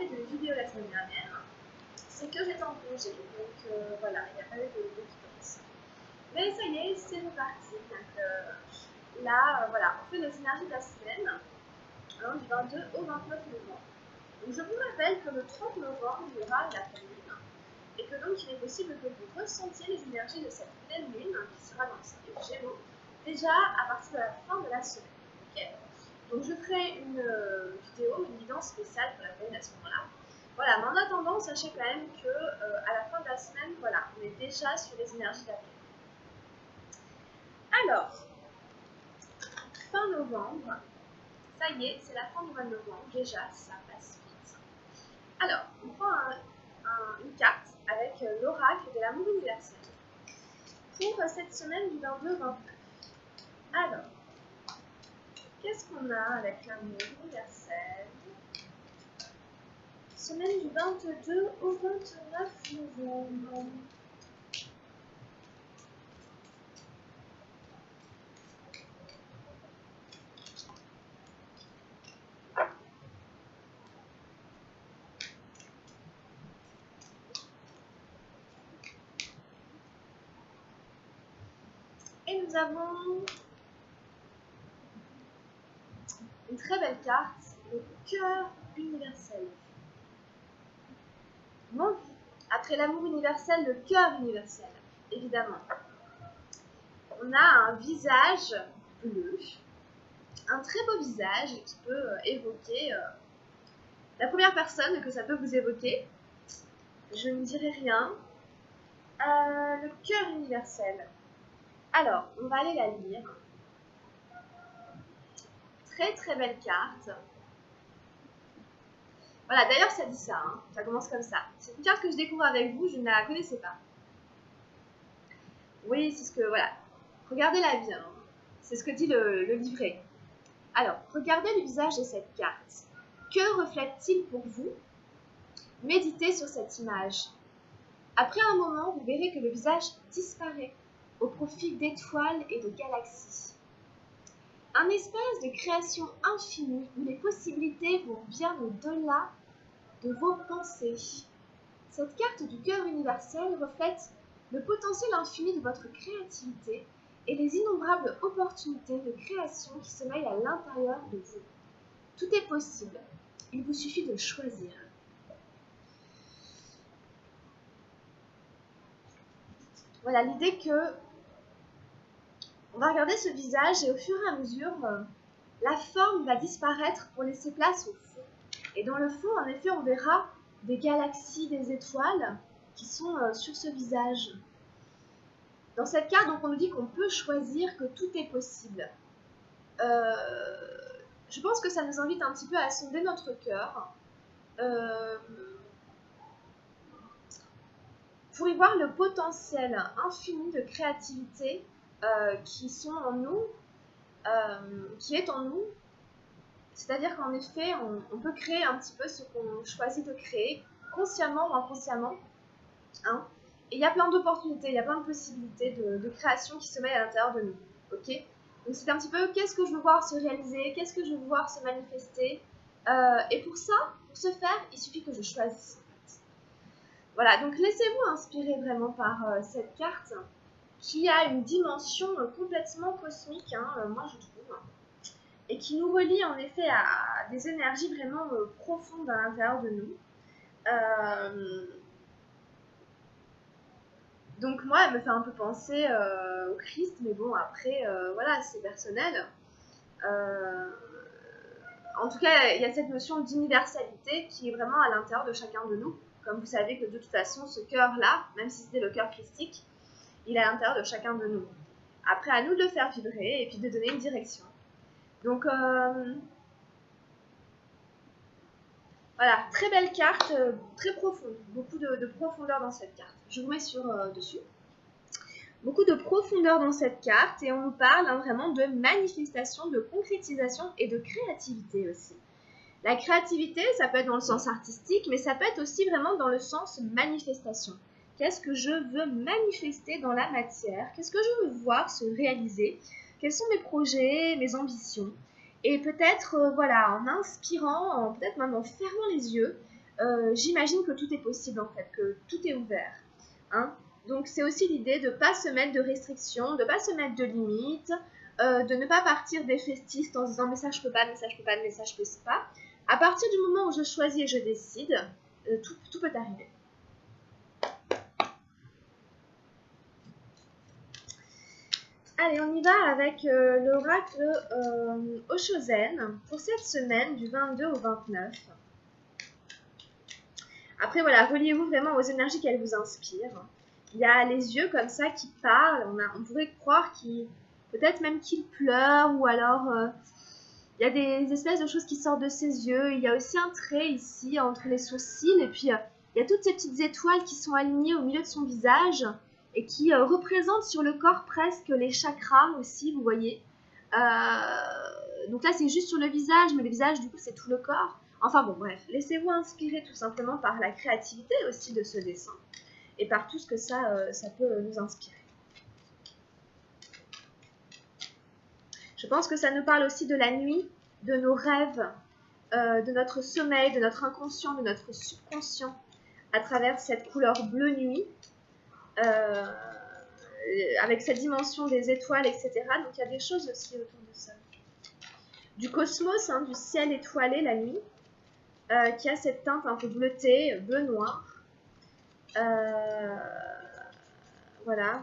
fait de vidéo la semaine dernière, c'est que j'étais en congé, donc voilà, il n'y a pas eu de guidance. Mais ça y est, c'est reparti. Donc là, voilà, on fait nos énergies de la semaine, alors, du 22 au 29 novembre. Donc je vous rappelle que le 30 novembre, il y aura la pleine lune, et que donc il est possible que vous ressentiez les énergies de cette pleine lune qui sera dans le signe du Gémeaux, déjà à partir de la fin de la semaine. Okay, donc je ferai une vidéo, une guidance spéciale pour la pleine à ce moment-là. Voilà, mais en attendant, sachez quand même que à la fin de la semaine, voilà, on est déjà sur les énergies de la pleine. Alors, fin novembre, ça y est, c'est la fin du mois de novembre, déjà, ça passe vite. Alors, on prend une carte avec l'oracle de l'amour universel pour cette semaine du 22 au 29. Alors, qu'est-ce qu'on a avec l'amour universel? Semaine du 22 au 29 novembre. Et nous avons une très belle carte, le cœur universel. Bon, après l'amour universel, le cœur universel, évidemment. On a un visage bleu, un très beau visage qui peut évoquer la première personne que ça peut vous évoquer. Je ne dirai rien. Le cœur universel. Alors, on va aller la lire. Très très belle carte. Voilà, d'ailleurs ça dit ça, hein. Ça commence comme ça. C'est une carte que je découvre avec vous, je ne la connaissais pas. Oui, c'est ce que, voilà. Regardez-la bien, hein. C'est ce que dit le livret. Alors, regardez le visage de cette carte. Que reflète-t-il pour vous? Méditez sur cette image. Après un moment, vous verrez que le visage disparaît au profit d'étoiles et de galaxies. Un espace de création infinie où les possibilités vont bien au-delà de vos pensées. Cette carte du cœur universel reflète le potentiel infini de votre créativité et les innombrables opportunités de création qui sommeillent à l'intérieur de vous. Tout est possible, il vous suffit de choisir. Voilà l'idée que on va regarder ce visage et au fur et à mesure, la forme va disparaître pour laisser place au fond. Et dans le fond, en effet, on verra des galaxies, des étoiles qui sont sur ce visage. Dans cette carte, donc, on nous dit qu'on peut choisir, que tout est possible. Je pense que ça nous invite un petit peu à sonder notre cœur pour y voir le potentiel infini de créativité qui sont en nous, qui est en nous. C'est-à-dire qu'en effet, on peut créer un petit peu ce qu'on choisit de créer, consciemment ou inconsciemment. Hein. Et il y a plein d'opportunités, il y a plein de possibilités de création qui se mettent à l'intérieur de nous. Okay, donc c'est un petit peu qu'est-ce que je veux voir se réaliser, qu'est-ce que je veux voir se manifester. Et pour ça, pour ce faire, il suffit que je choisisse. Voilà, donc laissez-vous inspirer vraiment par cette carte qui a une dimension complètement cosmique, hein, moi je trouve, et qui nous relie en effet à des énergies vraiment profondes à l'intérieur de nous. Donc moi, elle me fait un peu penser au Christ, mais bon, après, voilà, c'est personnel. En tout cas, il y a cette notion d'universalité qui est vraiment à l'intérieur de chacun de nous. Comme vous savez que de toute façon, ce cœur-là, même si c'était le cœur christique, il est à l'intérieur de chacun de nous. Après, à nous de le faire vibrer et puis de donner une direction. Donc, voilà, très belle carte, très profonde. Beaucoup de profondeur dans cette carte. Je vous mets sur dessus. Beaucoup de profondeur dans cette carte et on nous parle vraiment de manifestation, de concrétisation et de créativité aussi. La créativité, ça peut être dans le sens artistique, mais ça peut être aussi vraiment dans le sens manifestation. Qu'est-ce que je veux manifester dans la matière? Qu'est-ce que je veux voir se réaliser? Quels sont mes projets, mes ambitions? Et peut-être, voilà, en inspirant, peut-être même en fermant les yeux, j'imagine que tout est possible en fait, que tout est ouvert. Hein. Donc c'est aussi l'idée de ne pas se mettre de restrictions, de ne pas se mettre de limites, de ne pas partir défaitiste en se disant mais ça je peux pas, mais ça je peux pas, mais ça je peux pas. À partir du moment où je choisis et je décide, tout peut arriver. Allez, on y va avec l'oracle Oshozen pour cette semaine du 22 au 29. Après, voilà, reliez-vous vraiment aux énergies qu'elles vous inspirent. Il y a les yeux comme ça qui parlent. On pourrait croire peut-être même qu'il pleure ou alors il y a des espèces de choses qui sortent de ses yeux. Il y a aussi un trait ici entre les sourcils et puis il y a toutes ces petites étoiles qui sont alignées au milieu de son visage et qui représentent sur le corps presque les chakras aussi, vous voyez. Donc là, c'est juste sur le visage, mais le visage, du coup, c'est tout le corps. Enfin bon, bref, laissez-vous inspirer tout simplement par la créativité aussi de ce dessin et par tout ce que ça peut nous inspirer. Je pense que ça nous parle aussi de la nuit, de nos rêves, de notre sommeil, de notre inconscient, de notre subconscient à travers cette couleur bleu nuit, avec cette dimension des étoiles, etc. Donc il y a des choses aussi autour de ça. Du cosmos, hein, du ciel étoilé la nuit, qui a cette teinte un peu bleutée, bleu-noir. Voilà.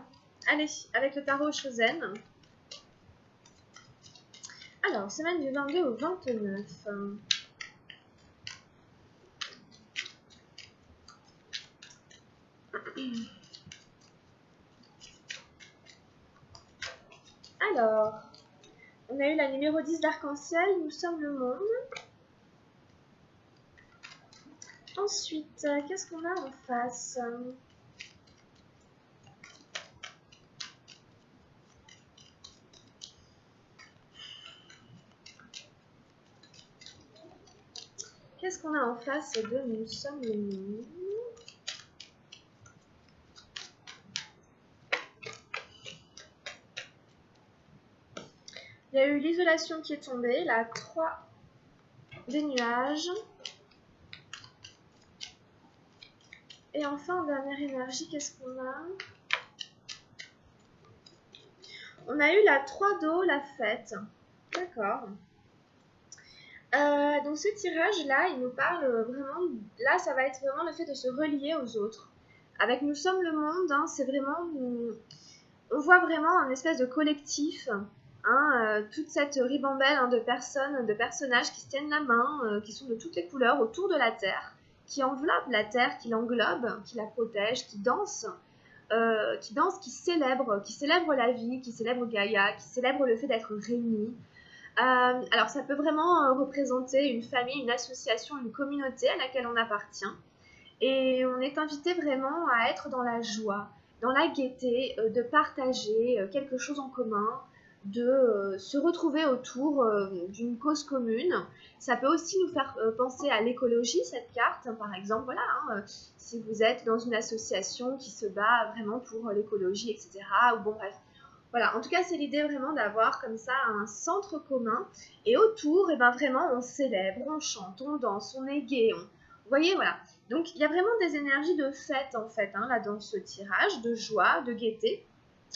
Allez, avec le tarot Oshozen. Alors, semaine du 22 au 29. Alors, on a eu la numéro 10 d'arc-en-ciel, nous sommes le monde. Ensuite, qu'est-ce qu'on a en face? Qu'est-ce qu'on a en face de nous sommes le monde? Il y a eu l'isolation qui est tombée, la 3 des nuages. Et enfin, en dernière énergie, qu'est-ce qu'on a? On a eu la 3 d'eau, la fête. D'accord. Donc ce tirage-là, il nous parle vraiment... Là, ça va être vraiment le fait de se relier aux autres. Avec Nous sommes le monde, hein, c'est vraiment... On voit vraiment un espèce de collectif, hein, toute cette ribambelle hein, de personnes, de personnages qui se tiennent la main, qui sont de toutes les couleurs autour de la Terre, qui enveloppent la Terre, qui l'englobe, qui la protège, qui danse, qui célèbre la vie, qui célèbre Gaïa, qui célèbre le fait d'être réunis. Alors ça peut vraiment représenter une famille, une association, une communauté à laquelle on appartient. Et on est invité vraiment à être dans la joie, dans la gaieté, de partager quelque chose en commun, de se retrouver autour d'une cause commune. Ça peut aussi nous faire penser à l'écologie, cette carte, par exemple. Voilà, hein, si vous êtes dans une association qui se bat vraiment pour l'écologie, etc. Ou bon, bref. Voilà, en tout cas, c'est l'idée vraiment d'avoir comme ça un centre commun. Et autour, et ben vraiment, on célèbre, on chante, on danse, on est gai. Vous voyez, voilà. Donc, il y a vraiment des énergies de fête, en fait, hein, là, dans ce tirage, de joie, de gaieté,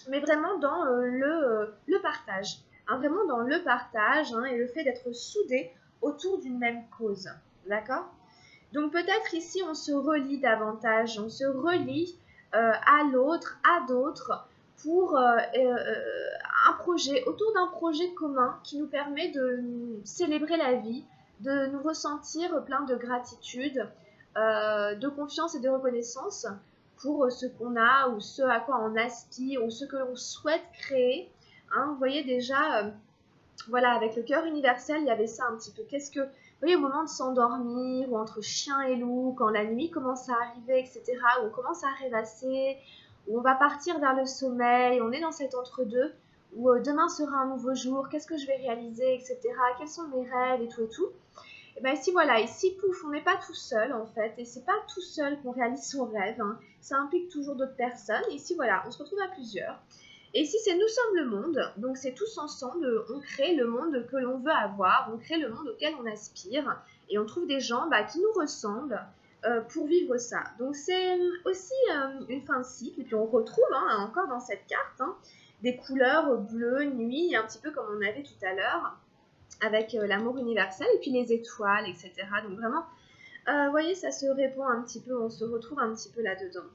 mais vraiment dans le partage. Hein, vraiment dans le partage hein, et le fait d'être soudés autour d'une même cause. D'accord? Donc, peut-être ici, on se relie davantage, on se relie à l'autre, à d'autres, pour un projet, autour d'un projet commun qui nous permet de célébrer la vie, de nous ressentir plein de gratitude, de confiance et de reconnaissance pour ce qu'on a ou ce à quoi on aspire ou ce que l'on souhaite créer. Hein, vous voyez déjà, voilà, avec le cœur universel, il y avait ça un petit peu. Qu'est-ce que, vous voyez, au moment de s'endormir ou entre chien et loup, quand la nuit commence à arriver, etc., où on commence à rêvasser, où on va partir vers le sommeil, on est dans cet entre-deux, où demain sera un nouveau jour, qu'est-ce que je vais réaliser, etc., quels sont mes rêves et tout et tout. Et bien ici, voilà, ici, pouf, on n'est pas tout seul en fait, et c'est pas tout seul qu'on réalise son rêve, hein. Ça implique toujours d'autres personnes, et ici, voilà, on se retrouve à plusieurs. Et ici, c'est nous sommes le monde, donc c'est tous ensemble, on crée le monde que l'on veut avoir, on crée le monde auquel on aspire, et on trouve des gens qui nous ressemblent, pour vivre ça. Donc c'est aussi une fin de cycle. Et puis on retrouve encore dans cette carte des couleurs bleu, nuit, un petit peu comme on avait tout à l'heure, avec l'amour universel et puis les étoiles, etc. Donc vraiment, vous voyez, ça se répond un petit peu, on se retrouve un petit peu là-dedans.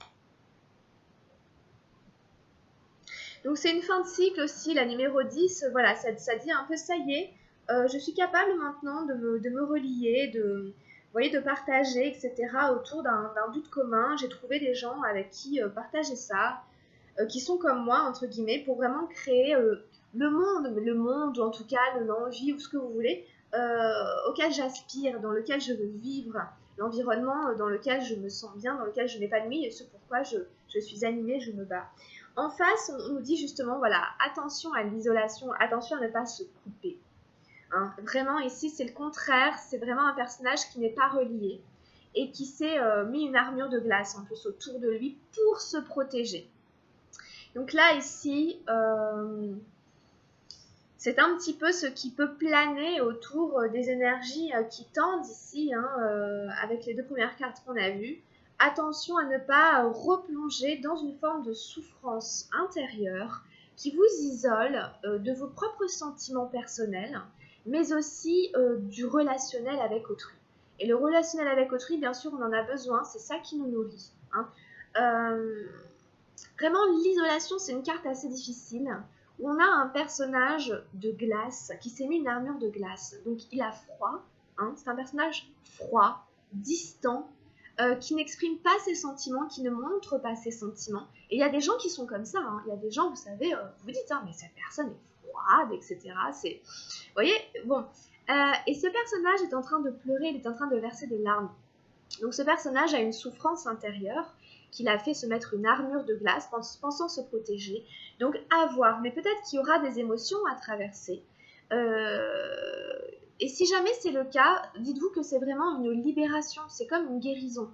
Donc c'est une fin de cycle aussi, la numéro 10, voilà, ça dit un peu ça y est, je suis capable maintenant de me relier, vous voyez, de partager, etc. autour d'un but commun. J'ai trouvé des gens avec qui partager ça, qui sont comme moi, entre guillemets, pour vraiment créer le monde, ou en tout cas l'envie, ou ce que vous voulez, auquel j'aspire, dans lequel je veux vivre, l'environnement dans lequel je me sens bien, dans lequel je m'épanouis, et ce pourquoi je suis animée, je me bats. En face, on nous dit justement, voilà, attention à l'isolation, attention à ne pas se couper. Vraiment, ici, c'est le contraire, c'est vraiment un personnage qui n'est pas relié et qui s'est mis une armure de glace en plus autour de lui pour se protéger. Donc là, ici, c'est un petit peu ce qui peut planer autour des énergies qui tendent ici, avec les deux premières cartes qu'on a vues. Attention à ne pas replonger dans une forme de souffrance intérieure qui vous isole de vos propres sentiments personnels, mais aussi du relationnel avec autrui. Et le relationnel avec autrui, bien sûr, on en a besoin, c'est ça qui nous nourrit. Vraiment, l'isolation, c'est une carte assez difficile, où on a un personnage de glace qui s'est mis une armure de glace. Donc, il a froid, c'est un personnage froid, distant, qui n'exprime pas ses sentiments, qui ne montre pas ses sentiments. Et il y a des gens qui sont comme ça. Il y a des gens, vous savez, vous vous dites, mais cette personne est froide, etc. Vous voyez, bon. Et ce personnage est en train de pleurer, il est en train de verser des larmes. Donc ce personnage a une souffrance intérieure qui l'a fait se mettre une armure de glace pensant se protéger. Donc à voir, mais peut-être qu'il y aura des émotions à traverser. Et si jamais c'est le cas, dites-vous que c'est vraiment une libération, c'est comme une guérison.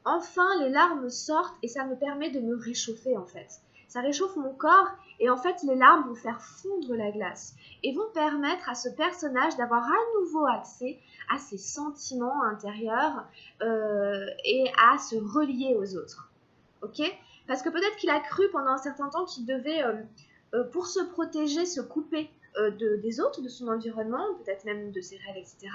Enfin, les larmes sortent et ça me permet de me réchauffer en fait. Ça réchauffe mon corps et en fait les larmes vont faire fondre la glace et vont permettre à ce personnage d'avoir à nouveau accès à ses sentiments intérieurs et à se relier aux autres. Ok ? Parce que peut-être qu'il a cru pendant un certain temps qu'il devait, pour se protéger, se couper des autres, de son environnement, peut-être même de ses rêves, etc.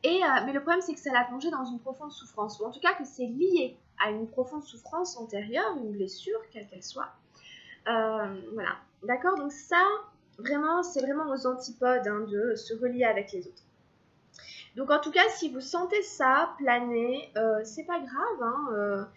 Mais le problème, c'est que ça l'a plongé dans une profonde souffrance, ou en tout cas que c'est lié à une profonde souffrance antérieure, une blessure, quelle qu'elle soit. Voilà, d'accord. Donc ça, vraiment, c'est vraiment aux antipodes de se relier avec les autres. Donc en tout cas, si vous sentez ça planer, c'est pas grave.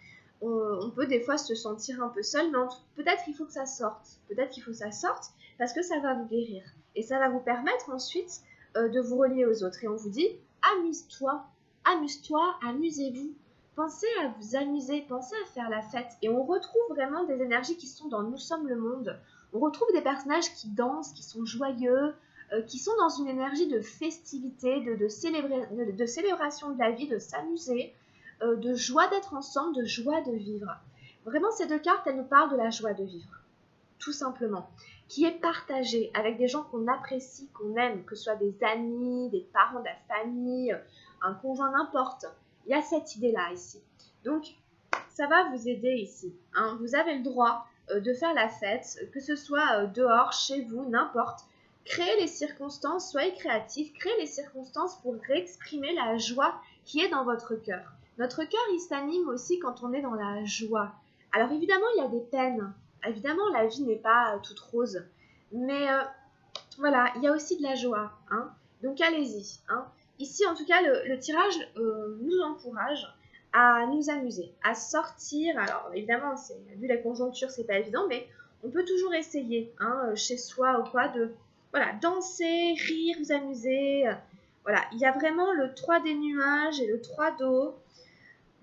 On peut des fois se sentir un peu seul, mais peut-être qu'il faut que ça sorte. Peut-être qu'il faut que ça sorte parce que ça va vous guérir. Et ça va vous permettre ensuite de vous relier aux autres. Et on vous dit, amuse-toi, amuse-toi, amusez-vous. Pensez à vous amuser, pensez à faire la fête. Et on retrouve vraiment des énergies qui sont dans Nous sommes le monde. On retrouve des personnages qui dansent, qui sont joyeux, qui sont dans une énergie de festivité, de célébration de la vie, de s'amuser, de joie d'être ensemble, de joie de vivre. Vraiment, ces deux cartes, elles nous parlent de la joie de vivre, tout simplement, qui est partagée avec des gens qu'on apprécie, qu'on aime, que ce soit des amis, des parents de la famille, un conjoint, n'importe. Il y a cette idée-là ici. Donc, ça va vous aider ici. Vous avez le droit de faire la fête, que ce soit dehors, chez vous, n'importe. Créez les circonstances, soyez créatifs, créez les circonstances pour exprimer la joie qui est dans votre cœur. Notre cœur, il s'anime aussi quand on est dans la joie. Alors évidemment, il y a des peines. Évidemment, la vie n'est pas toute rose. Mais voilà, il y a aussi de la joie. Donc allez-y. Ici, en tout cas, le tirage nous encourage à nous amuser, à sortir. Alors évidemment, vu la conjoncture, c'est pas évident, mais on peut toujours essayer, chez soi ou quoi, de danser, rire, vous amuser. Voilà, il y a vraiment le 3 des nuages et le 3 d'eau.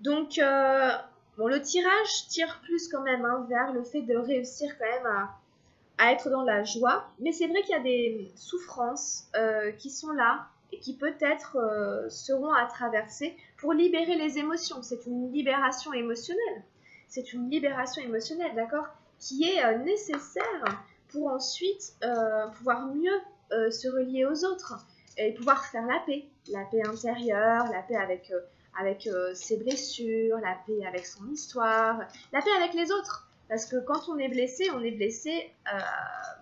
Donc, le tirage tire plus quand même vers le fait de réussir quand même à être dans la joie. Mais c'est vrai qu'il y a des souffrances qui sont là et qui peut-être seront à traverser pour libérer les émotions. C'est une libération émotionnelle. C'est une libération émotionnelle, d'accord, qui est nécessaire pour ensuite pouvoir mieux se relier aux autres et pouvoir faire la paix intérieure, la paix avec avec ses blessures, la paix avec son histoire, la paix avec les autres. Parce que quand on est blessé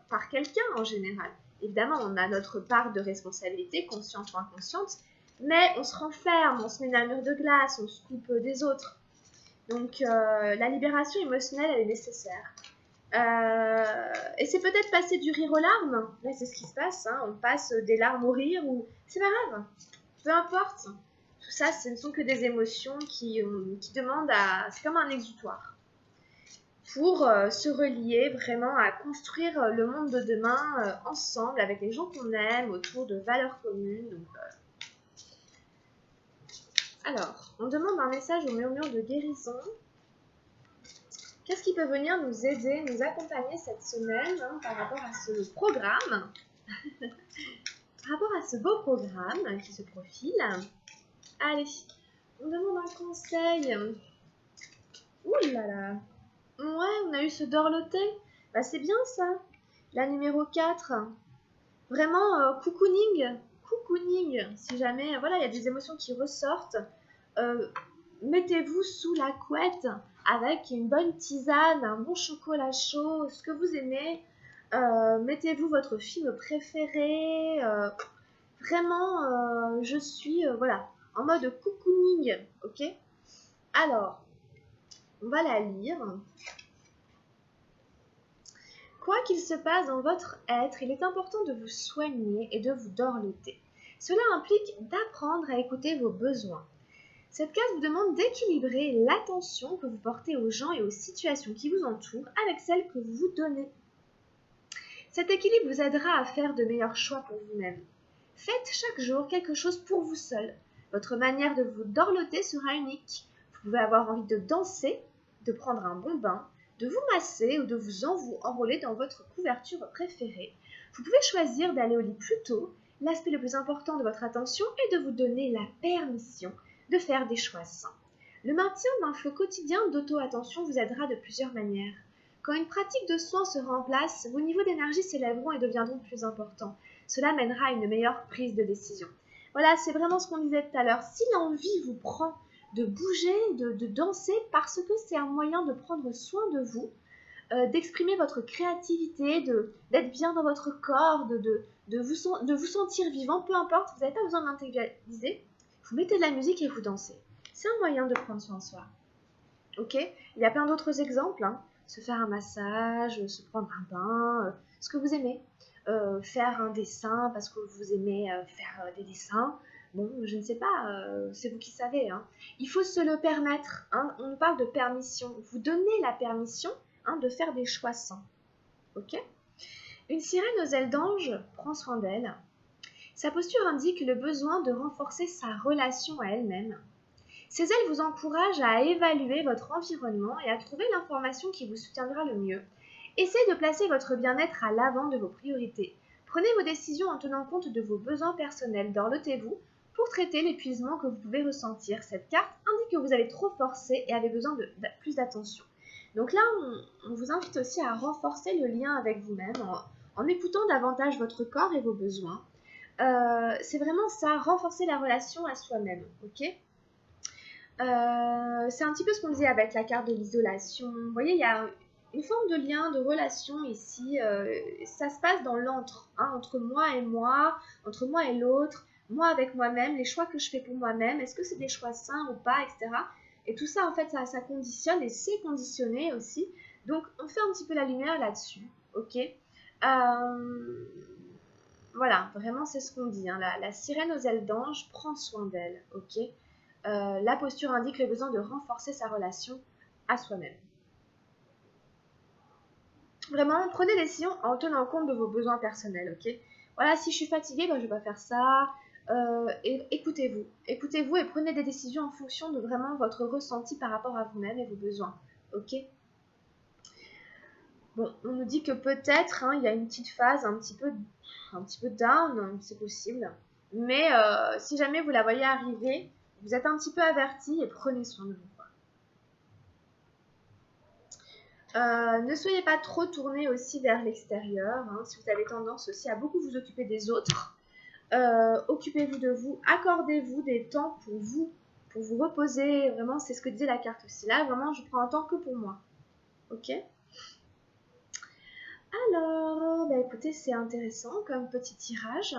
par quelqu'un en général. Évidemment, on a notre part de responsabilité, consciente ou inconsciente, mais on se renferme, on se met dans un mur de glace, on se coupe des autres. Donc la libération émotionnelle, elle est nécessaire. Et c'est peut-être passer du rire aux larmes. Là, c'est ce qui se passe. Hein. On passe des larmes au rire ou c'est pas grave. Peu importe. Tout ça, ce ne sont que des émotions qui demandent à... C'est comme un exutoire. Pour se relier vraiment à construire le monde de demain ensemble avec les gens qu'on aime autour de valeurs communes. Donc, alors, on demande un message au murmure de guérison. Qu'est-ce qui peut venir nous aider, nous accompagner cette semaine par rapport à ce programme par rapport à ce beau programme qui se profile. Allez, on demande un conseil. Ouh là là. Ouais, on a eu ce dorloté. Bah c'est bien ça. La numéro 4. Vraiment, cocooning. Cocooning. Si jamais, voilà, il y a des émotions qui ressortent. Mettez-vous sous la couette avec une bonne tisane, un bon chocolat chaud, ce que vous aimez. Mettez-vous votre film préféré. Vraiment, je suis voilà, en mode cocooning. Ok. Alors, on va la lire. Quoi qu'il se passe dans votre être, il est important de vous soigner et de vous dorloter. Cela implique d'apprendre à écouter vos besoins. Cette carte vous demande d'équilibrer l'attention que vous portez aux gens et aux situations qui vous entourent avec celle que vous donnez. Cet équilibre vous aidera à faire de meilleurs choix pour vous-même. Faites chaque jour quelque chose pour vous seul. Votre manière de vous dorloter sera unique. Vous pouvez avoir envie de danser, de prendre un bon bain, de vous masser ou de vous enrôler dans votre couverture préférée. Vous pouvez choisir d'aller au lit plus tôt. L'aspect le plus important de votre attention est de vous donner la permission de faire des choix sains. Le maintien d'un flot quotidien d'auto-attention vous aidera de plusieurs manières. Quand une pratique de soins sera en place, vos niveaux d'énergie s'élèveront et deviendront plus importants. Cela mènera à une meilleure prise de décision. Voilà, c'est vraiment ce qu'on disait tout à l'heure. Si l'envie vous prend de bouger, de danser, parce que c'est un moyen de prendre soin de vous, d'exprimer votre créativité, d'être bien dans votre corps, de vous sentir vivant, peu importe, vous n'avez pas besoin d'intégriser. Vous mettez de la musique et vous dansez. C'est un moyen de prendre soin de soi. Ok. Il y a plein d'autres exemples. Hein. Se faire un massage, se prendre un bain, ce que vous aimez. Faire un dessin parce que vous aimez faire des dessins. Bon, je ne sais pas, c'est vous qui savez. Hein. Il faut se le permettre. Hein. On nous parle de permission. Vous donnez la permission de faire des choix sains. Ok. Une sirène aux ailes d'ange prend soin d'elle. Sa posture indique le besoin de renforcer sa relation à elle-même. Ces ailes vous encouragent à évaluer votre environnement et à trouver l'information qui vous soutiendra le mieux. Essayez de placer votre bien-être à l'avant de vos priorités. Prenez vos décisions en tenant compte de vos besoins personnels. Dorlotez-vous pour traiter l'épuisement que vous pouvez ressentir. Cette carte indique que vous avez trop forcé et avez besoin de plus d'attention. Donc là, on vous invite aussi à renforcer le lien avec vous-même en écoutant davantage votre corps et vos besoins. C'est vraiment ça, renforcer la relation à soi-même, ok. C'est un petit peu ce qu'on disait avec la carte de l'isolation. Vous voyez, il y a une forme de lien, de relation ici. Ça se passe dans l'entre, entre moi et moi, entre moi et l'autre, moi avec moi-même, les choix que je fais pour moi-même, est-ce que c'est des choix sains ou pas, etc. Et tout ça, en fait, ça conditionne et c'est conditionné aussi. Donc, on fait un petit peu la lumière là-dessus, ok. Voilà, vraiment, c'est ce qu'on dit. Hein. La sirène aux ailes d'ange prend soin d'elle, ok. La posture indique le besoin de renforcer sa relation à soi-même. Vraiment, prenez des décisions en tenant compte de vos besoins personnels, ok. Voilà, si je suis fatiguée, je ne vais pas faire ça. Et écoutez-vous. Écoutez-vous et prenez des décisions en fonction de vraiment votre ressenti par rapport à vous-même et vos besoins, ok. Bon, on nous dit que peut-être, il y a une petite phase un petit peu down, c'est possible. Mais si jamais vous la voyez arriver, vous êtes un petit peu averti et prenez soin de vous. Ne soyez pas trop tourné aussi vers l'extérieur. Si vous avez tendance aussi à beaucoup vous occuper des autres, occupez-vous de vous, accordez-vous des temps pour pour vous reposer. Vraiment, c'est ce que disait la carte aussi. Là, vraiment, je prends un temps que pour moi. Ok? Alors, bah écoutez, c'est intéressant comme petit tirage.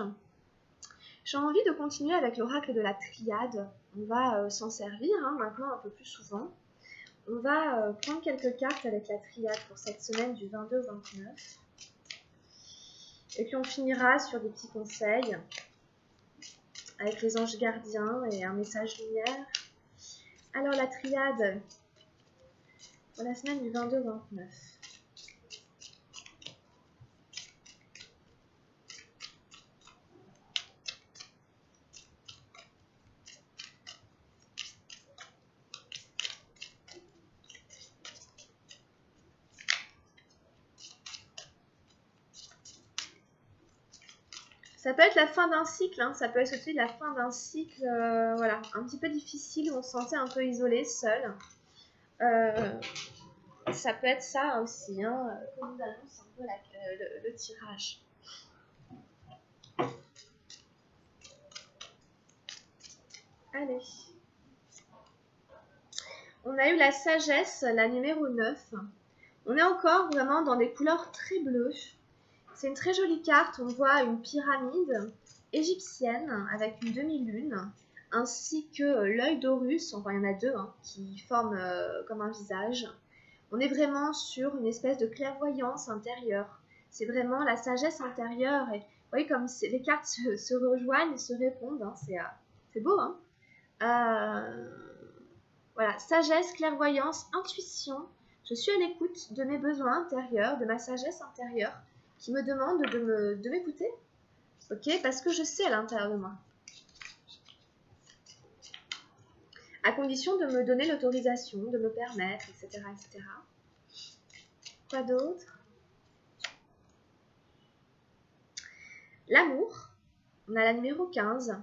J'ai envie de continuer avec l'oracle de la triade. On va s'en servir maintenant un peu plus souvent. On va prendre quelques cartes avec la triade pour cette semaine du 22 au 29. Et puis on finira sur des petits conseils avec les anges gardiens et un message lumière. Alors la triade pour la semaine du 22 au 29. Ça peut être la fin d'un cycle, ça peut être aussi la fin d'un cycle, voilà, un petit peu difficile, où on se sentait un peu isolé, seul. Ça peut être ça aussi, qu'on nous annonce un peu le tirage. Allez. On a eu la sagesse, la numéro 9. On est encore vraiment dans des couleurs très bleues. C'est une très jolie carte. On voit une pyramide égyptienne avec une demi-lune, ainsi que l'œil d'Horus. Enfin, il y en a deux qui forment comme un visage. On est vraiment sur une espèce de clairvoyance intérieure. C'est vraiment la sagesse intérieure. Et vous voyez comme les cartes se rejoignent et se répondent. C'est beau, voilà, sagesse, clairvoyance, intuition. Je suis à l'écoute de mes besoins intérieurs, de ma sagesse intérieure, qui me demande de m'écouter, ok, parce que je sais à l'intérieur de moi. À condition de me donner l'autorisation, de me permettre, etc., etc. Quoi d'autre? L'amour. On a la numéro 15.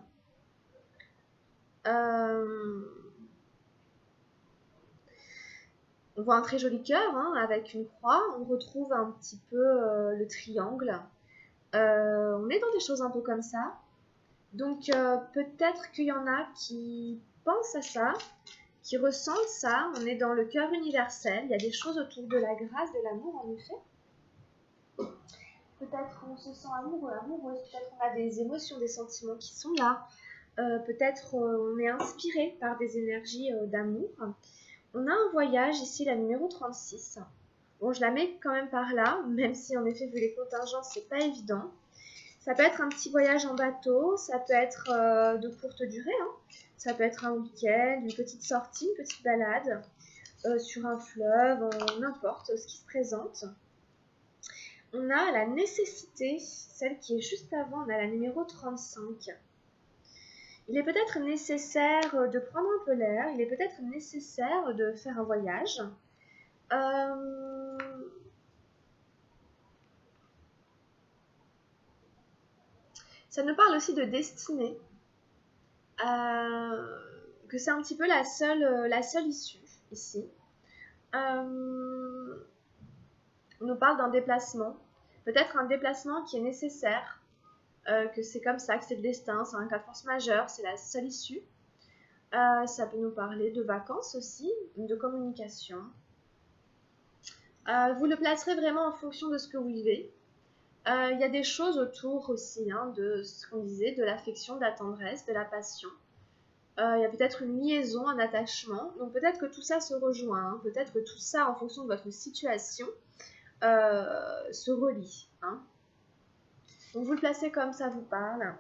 On voit un très joli cœur avec une croix. On retrouve un petit peu le triangle. On est dans des choses un peu comme ça. Donc peut-être qu'il y en a qui pensent à ça, qui ressentent ça. On est dans le cœur universel. Il y a des choses autour de la grâce, de l'amour en effet. Peut-être on se sent amoureuse, peut-être on a des émotions, des sentiments qui sont là. Peut-être on est inspiré par des énergies d'amour. On a un voyage ici, la numéro 36. Bon, je la mets quand même par là, même si en effet, vu les contingences, c'est pas évident. Ça peut être un petit voyage en bateau, ça peut être de courte durée, ça peut être un week-end, une petite sortie, une petite balade sur un fleuve, n'importe ce qui se présente. On a la nécessité, celle qui est juste avant, on a la numéro 35. Il est peut-être nécessaire de prendre un peu l'air, il est peut-être nécessaire de faire un voyage. Ça nous parle aussi de destinée, que c'est un petit peu la seule issue ici. On nous parle d'un déplacement, peut-être un déplacement qui est nécessaire, que c'est comme ça, que c'est le destin, c'est un cas de force majeure, c'est la seule issue. Ça peut nous parler de vacances aussi, de communication. Vous le placerez vraiment en fonction de ce que vous vivez. Il y a des choses autour aussi de ce qu'on disait, de l'affection, de la tendresse, de la passion. Il y a peut-être une liaison, un attachement. Donc peut-être que tout ça se rejoint. Peut-être que tout ça, en fonction de votre situation, se relie. Donc vous le placez comme ça vous parle.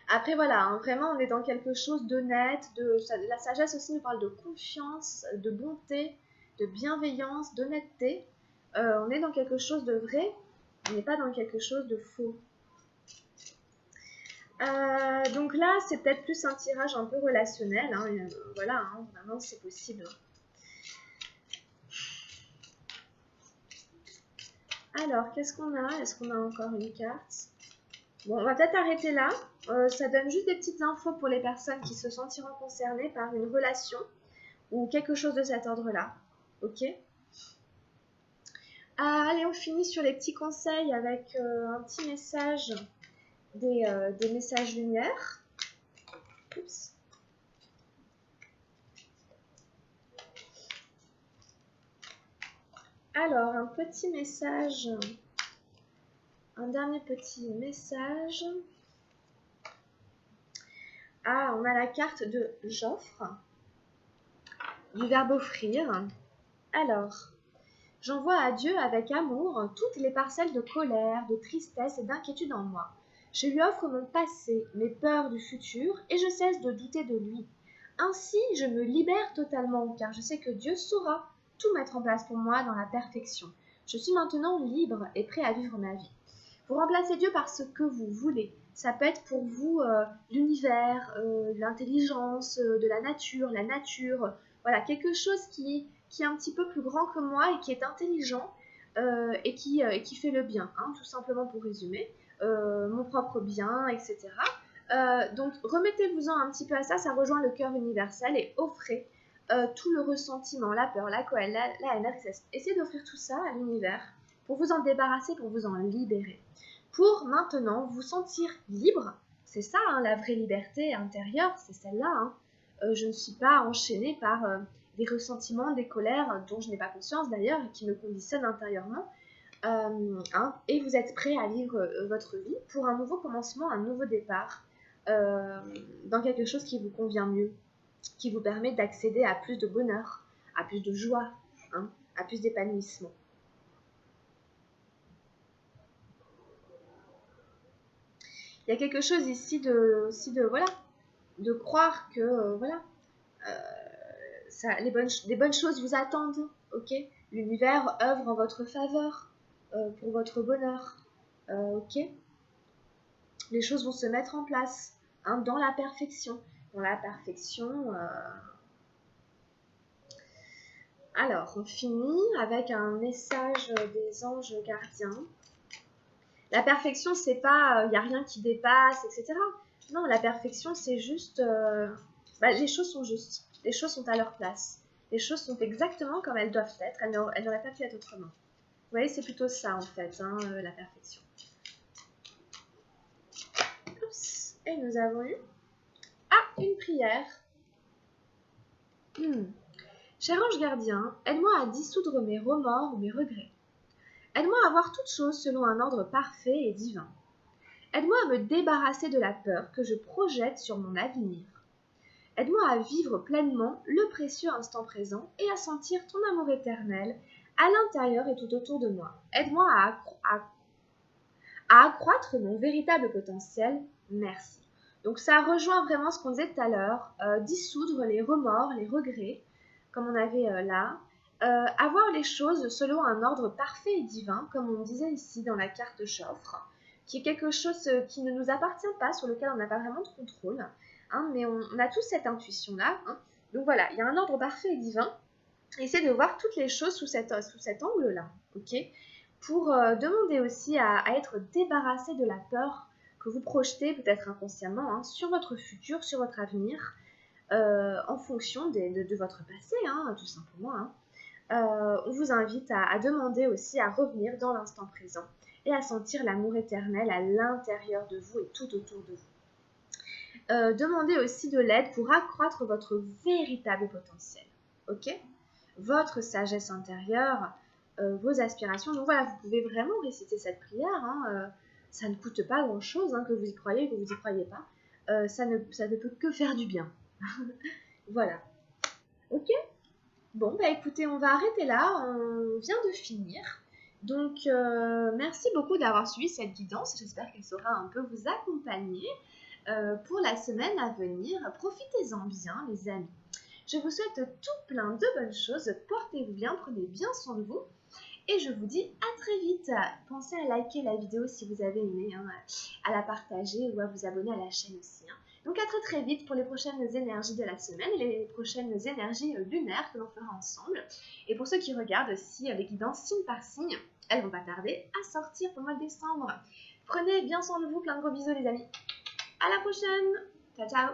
Après voilà, vraiment on est dans quelque chose d'honnête. La sagesse aussi nous parle de confiance, de bonté, de bienveillance, d'honnêteté. On est dans quelque chose de vrai. On n'est pas dans quelque chose de faux. Donc là, c'est peut-être plus un tirage un peu relationnel. Voilà, vraiment, c'est possible. Alors, qu'est-ce qu'on a? Est-ce qu'on a encore une carte? Bon, on va peut-être arrêter là. Ça donne juste des petites infos pour les personnes qui se sentiront concernées par une relation ou quelque chose de cet ordre-là. Ok? Allez, on finit sur les petits conseils avec un petit message des messages lumière. Oups. Alors, un petit message, un dernier petit message. Ah, on a la carte de j'offre, du verbe offrir. Alors, j'envoie à Dieu avec amour toutes les parcelles de colère, de tristesse et d'inquiétude en moi. Je lui offre mon passé, mes peurs du futur, et je cesse de douter de lui. Ainsi, je me libère totalement, car je sais que Dieu saura tout mettre en place pour moi dans la perfection. Je suis maintenant libre et prêt à vivre ma vie. Vous remplacez Dieu par ce que vous voulez. Ça peut être pour vous l'univers, l'intelligence, de la nature, voilà, quelque chose qui est un petit peu plus grand que moi et qui est intelligent et qui fait le bien, hein, tout simplement pour résumer, mon propre bien, etc. Donc remettez-vous-en un petit peu à ça, ça rejoint le cœur universel et offrez tout le ressentiment, la peur, la colère, la haine, la tristesse. Essayez d'offrir tout ça à l'univers pour vous en débarrasser, pour vous en libérer. Pour maintenant vous sentir libre, c'est ça hein, la vraie liberté intérieure, c'est celle-là. Hein. Je ne suis pas enchaînée par des ressentiments, des colères dont je n'ai pas conscience d'ailleurs et qui me conditionnent intérieurement. Hein, et vous êtes prêt à vivre votre vie pour un nouveau commencement, un nouveau départ dans quelque chose qui vous convient mieux, qui vous permet d'accéder à plus de bonheur, à plus de joie, hein, à plus d'épanouissement. Il y a quelque chose ici voilà, de croire que voilà, des bonnes choses vous attendent, ok. L'univers œuvre en votre faveur, pour votre bonheur, ok. Les choses vont se mettre en place, hein, dans la perfection. Dans la perfection. Alors, on finit avec un message des anges gardiens. La perfection, c'est pas, il n'y a rien qui dépasse, etc. Non, la perfection, c'est juste, les choses sont justes, les choses sont à leur place, les choses sont exactement comme elles doivent être, elles n'auraient pas pu être autrement. Vous voyez, c'est plutôt ça en fait, hein, la perfection. Oups. Et nous avons eu une prière. Cher ange gardien, aide-moi à dissoudre mes remords ou mes regrets. Aide-moi à voir toutes choses selon un ordre parfait et divin. Aide-moi à me débarrasser de la peur que je projette sur mon avenir. Aide-moi à vivre pleinement le précieux instant présent et à sentir ton amour éternel à l'intérieur et tout autour de moi. Aide-moi à accroître mon véritable potentiel. Merci. Donc ça rejoint vraiment ce qu'on disait tout à l'heure, dissoudre les remords, les regrets, comme on avait là, avoir les choses selon un ordre parfait et divin, comme on disait ici dans la carte Joffre, qui est quelque chose qui ne nous appartient pas, sur lequel on n'a pas vraiment de contrôle, hein, mais on a tous cette intuition-là. Hein. Donc voilà, il y a un ordre parfait et divin. Essayez de voir toutes les choses sous cet angle-là, ok. Pour demander aussi à être débarrassé de la peur que vous projetez, peut-être inconsciemment, hein, sur votre futur, sur votre avenir, en fonction de votre passé, hein, tout simplement. Hein. On vous invite à demander aussi à revenir dans l'instant présent et à sentir l'amour éternel à l'intérieur de vous et tout autour de vous. Demandez aussi de l'aide pour accroître votre véritable potentiel, ok. Votre sagesse intérieure, vos aspirations. Donc voilà, vous pouvez vraiment réciter cette prière. Hein, ça ne coûte pas grand-chose, hein, que vous y croyez, que vous n'y croyez pas. Ça ne peut que faire du bien. Voilà. Ok. Bon, bah écoutez, on va arrêter là. On vient de finir. Donc, merci beaucoup d'avoir suivi cette guidance. J'espère qu'elle saura un peu vous accompagner pour la semaine à venir. Profitez-en bien, les amis. Je vous souhaite tout plein de bonnes choses. Portez-vous bien, prenez bien soin de vous. Et je vous dis à très vite. Pensez à liker la vidéo si vous avez aimé, hein, à la partager ou à vous abonner à la chaîne aussi. Hein. Donc à très très vite pour les prochaines énergies de la semaine et les prochaines énergies lunaires que l'on fera ensemble. Et pour ceux qui regardent aussi les guidances signe par signe, elles vont pas tarder à sortir pour le mois de décembre. Prenez bien soin de vous, plein de gros bisous les amis. À la prochaine. Ciao ciao.